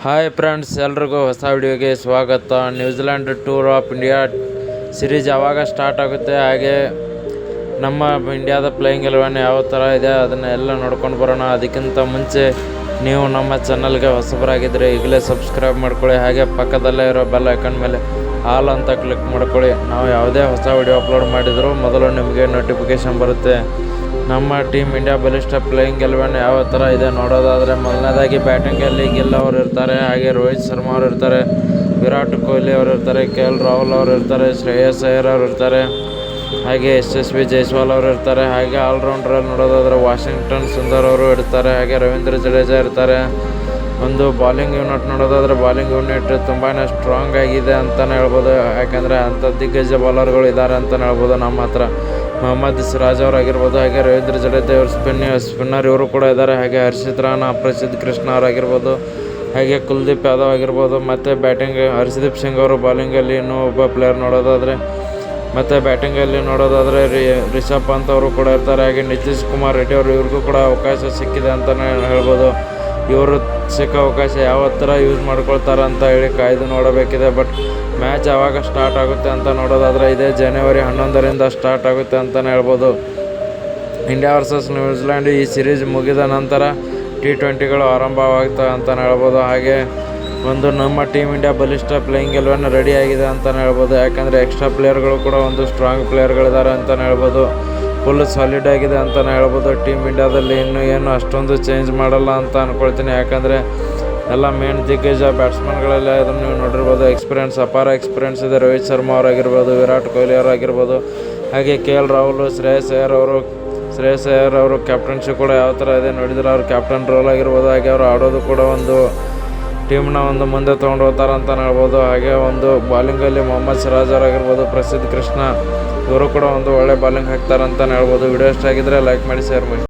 Hi friends, ಎಲ್ರಿಗೂ ಹೊಸ ವಿಡಿಯೋಗೆ ಸ್ವಾಗತ. New Zealand tour of India series ಯಾವಾಗ ಸ್ಟಾರ್ಟ್ ಆಗುತ್ತೆ, ಹಾಗೆ ನಮ್ಮ ಇಂಡಿಯಾದ ಪ್ಲೇಯಿಂಗ್ 11 ಯಾವ ಥರ ಇದೆ ಅದನ್ನು ಎಲ್ಲ ನೋಡ್ಕೊಂಡು ಬರೋಣ. ಅದಕ್ಕಿಂತ ಮುಂಚೆ ನೀವು ನಮ್ಮ ಚಾನಲ್ಗೆ ಹೊಸಬರಾಗಿದ್ದರೆ ಈಗಲೇ ಸಬ್ಸ್ಕ್ರೈಬ್ ಮಾಡ್ಕೊಳ್ಳಿ, ಹಾಗೆ ಪಕ್ಕದಲ್ಲೇ ಇರೋ ಬೆಲ್ ಐಕನ್ ಮೇಲೆ ಆಲ್ ಅಂತ ಕ್ಲಿಕ್ ಮಾಡ್ಕೊಳ್ಳಿ. ನಾವು ಯಾವುದೇ ಹೊಸ ವಿಡಿಯೋ ಅಪ್ಲೋಡ್ ಮಾಡಿದರೂ ಮೊದಲು ನಿಮಗೆ ನೋಟಿಫಿಕೇಷನ್ ಬರುತ್ತೆ. ನಮ್ಮ ಟೀಮ್ ಇಂಡಿಯಾ ಬಲಿಷ್ಠ ಪ್ಲೇಯಿಂಗ್ 11 ಯಾವ ಥರ ಇದೆ ನೋಡೋದಾದರೆ, ಮೊದಲನೇದಾಗಿ ಬ್ಯಾಟಿಂಗಲ್ಲಿ ಗಿಲ್ ಅವರು ಇರ್ತಾರೆ, ಹಾಗೆ ರೋಹಿತ್ ಶರ್ಮಾ ಅವರು ಇರ್ತಾರೆ, ವಿರಾಟ್ ಕೊಹ್ಲಿ ಅವರು ಇರ್ತಾರೆ, KL ರಾಹುಲ್ ಅವರು ಇರ್ತಾರೆ, ಶ್ರೇಯಸ್ ಅಯ್ಯರ್ ಅವರು ಇರ್ತಾರೆ, ಹಾಗೆ SSB ಜೈಸ್ವಾಲ್ ಅವರು ಇರ್ತಾರೆ. ಹಾಗೆ ಆಲ್ರೌಂಡ್ರಲ್ಲಿ ನೋಡೋದಾದರೆ ವಾಷಿಂಗ್ಟನ್ ಸುಂದರ್ ಅವರು ಇರ್ತಾರೆ, ಹಾಗೆ ರವೀಂದ್ರ ಜಡೇಜಾ ಇರ್ತಾರೆ. ಒಂದು ಬಾಲಿಂಗ್ ಯೂನಿಟ್ ನೋಡೋದಾದರೆ, ಬಾಲಿಂಗ್ ಯೂನಿಟ್ ತುಂಬಾ ಸ್ಟ್ರಾಂಗ್ ಆಗಿದೆ ಅಂತಲೇ ಹೇಳ್ಬೋದು, ಯಾಕೆಂದರೆ ಅಂಥ ದಿಗ್ಗಜ ಬೌಲರ್ಗಳು ಇದ್ದಾರೆ ಅಂತಲೇ ಹೇಳ್ಬೋದು. ನಮ್ಮ ಹತ್ರ ಮೊಹಮ್ಮದ್ ಸಿರಾಜ್ ಅವರು ಆಗಿರ್ಬೋದು, ಹಾಗೆ ರವೀಂದ್ರ ಜಡೇಜಾ ಅವರು ಸ್ಪಿನ್ನರ್ ಇವರು ಕೂಡ ಇದ್ದಾರೆ, ಹಾಗೆ ಹರ್ಷಿತ್ ರಾಣಾ, ಪ್ರಸಿದ್ಧ ಕೃಷ್ಣ ಅವರಾಗಿರ್ಬೋದು, ಹಾಗೆ ಕುಲ್ದೀಪ್ ಯಾದವ್ ಆಗಿರ್ಬೋದು. ಮತ್ತು ಬ್ಯಾಟಿಂಗ್ ಹರ್ಷದೀಪ್ ಸಿಂಗ್ ಅವರು, ಬಾಲಿಂಗಲ್ಲಿ ಇನ್ನೂ ಒಬ್ಬ ಪ್ಲೇಯರ್ ನೋಡೋದಾದರೆ, ಮತ್ತು ಬ್ಯಾಟಿಂಗಲ್ಲಿ ನೋಡೋದಾದರೆ ರಿಷಬ್ ಪಂತ್ ಅವರು ಕೂಡ ಇರ್ತಾರೆ, ಹಾಗೆ ನಿತೀಶ್ ಕುಮಾರ್ ರೆಡ್ಡಿ ಅವರು, ಇವ್ರಿಗೂ ಕೂಡ ಅವಕಾಶ ಸಿಕ್ಕಿದೆ ಅಂತಲೇ ಹೇಳ್ಬೋದು. ಇವರು ಸಿಕ್ಕ ಅವಕಾಶ ಯಾವ ಥರ ಯೂಸ್ ಮಾಡ್ಕೊಳ್ತಾರೆ ಅಂತ ಹೇಳಿ ಕಾಯ್ದು ನೋಡಬೇಕಿದೆ. ಬಟ್ ಮ್ಯಾಚ್ ಯಾವಾಗ ಸ್ಟಾರ್ಟ್ ಆಗುತ್ತೆ ಅಂತ ನೋಡೋದಾದರೆ, ಇದೇ ಜನವರಿ 11ರಿಂದ ಸ್ಟಾರ್ಟ್ ಆಗುತ್ತೆ ಅಂತಲೇ ಹೇಳ್ಬೋದು. ಇಂಡಿಯಾ ವರ್ಸಸ್ ನ್ಯೂಜಿಲೆಂಡ್ ಈ ಸಿರೀಸ್ ಮುಗಿದ ನಂತರ T20ಗಳು ಆರಂಭವಾಗ್ತವೆ ಅಂತಲೇ ಹೇಳ್ಬೋದು. ಹಾಗೆ ಒಂದು ನಮ್ಮ ಟೀಮ್ ಇಂಡಿಯಾ ಬಲಿಷ್ಠ ಪ್ಲೇಯಿಂಗ್ 11 ರೆಡಿ ಆಗಿದೆ ಅಂತಲೇ ಹೇಳ್ಬೋದು, ಯಾಕಂದರೆ ಎಕ್ಸ್ಟ್ರಾ ಪ್ಲೇಯರ್ಗಳು ಕೂಡ ಒಂದು ಸ್ಟ್ರಾಂಗ್ ಪ್ಲೇಯರ್ಗಳಿದ್ದಾರೆ ಅಂತಲೇ ಹೇಳ್ಬೋದು. ಫುಲ್ ಸಾಲಿಡ್ ಆಗಿದೆ ಅಂತಲೇ ಹೇಳ್ಬೋದು. ಟೀಮ್ ಇಂಡಿಯಾದಲ್ಲಿ ಇನ್ನೂ ಏನು ಅಷ್ಟೊಂದು ಚೇಂಜ್ ಮಾಡಲ್ಲ ಅಂತ ಅಂದ್ಕೊಳ್ತೀನಿ, ಯಾಕಂದರೆ ಎಲ್ಲ ಮೇನ್ ದಿಗ್ಗಜ ಬ್ಯಾಟ್ಸ್ಮನ್ಗಳೆಲ್ಲ ಅದನ್ನು ನೀವು ನೋಡಿರ್ಬೋದು. ಅಪಾರ ಎಕ್ಸ್ಪೀರಿಯೆನ್ಸ್ ಇದೆ. ರೋಹಿತ್ ಶರ್ಮಾ ಅವರಾಗಿರ್ಬೋದು, ವಿರಾಟ್ ಕೊಹ್ಲಿ ಅವರಾಗಿರ್ಬೋದು, ಹಾಗೆ KL ರಾಹುಲ್, ಶ್ರೇಯಸ್ ಅಯ್ಯರ್ ಅವರು ಕ್ಯಾಪ್ಟನ್ಶಿಪ್ ಕೂಡ ಯಾವ ಥರ ಇದೆ ನೋಡಿದ್ರೆ, ಅವ್ರು ಕ್ಯಾಪ್ಟನ್ ರೋಲ್ ಆಗಿರ್ಬೋದು, ಹಾಗೆ ಅವರು ಆಡೋದು ಕೂಡ ಒಂದು ಟೀಮ್ನ ಒಂದು ಮುಂದೆ ತೊಗೊಂಡು ಹೋಗ್ತಾರೆ ಅಂತಲೇ ಹೇಳ್ಬೋದು. ಹಾಗೆ ಒಂದು ಬಾಲಿಂಗಲ್ಲಿ ಮೊಹಮ್ಮದ್ ಸಿರಾಜ್ ಅವರಾಗಿರ್ಬೋದು, ಪ್ರಸಿದ್ಧ ಕೃಷ್ಣ ಇವರು ಕೂಡ ಒಂದು ಒಳ್ಳೆ ಬಾಲಿಂಗ್ ಹಾಕ್ತಾರೆ ಅಂತಲೇ ಹೇಳ್ಬೋದು. ವಿಡಿಯೋ ಇಷ್ಟ ಆಗಿದ್ದರೆ ಲೈಕ್ ಮಾಡಿ, ಶೇರ್ ಮಾಡಿ.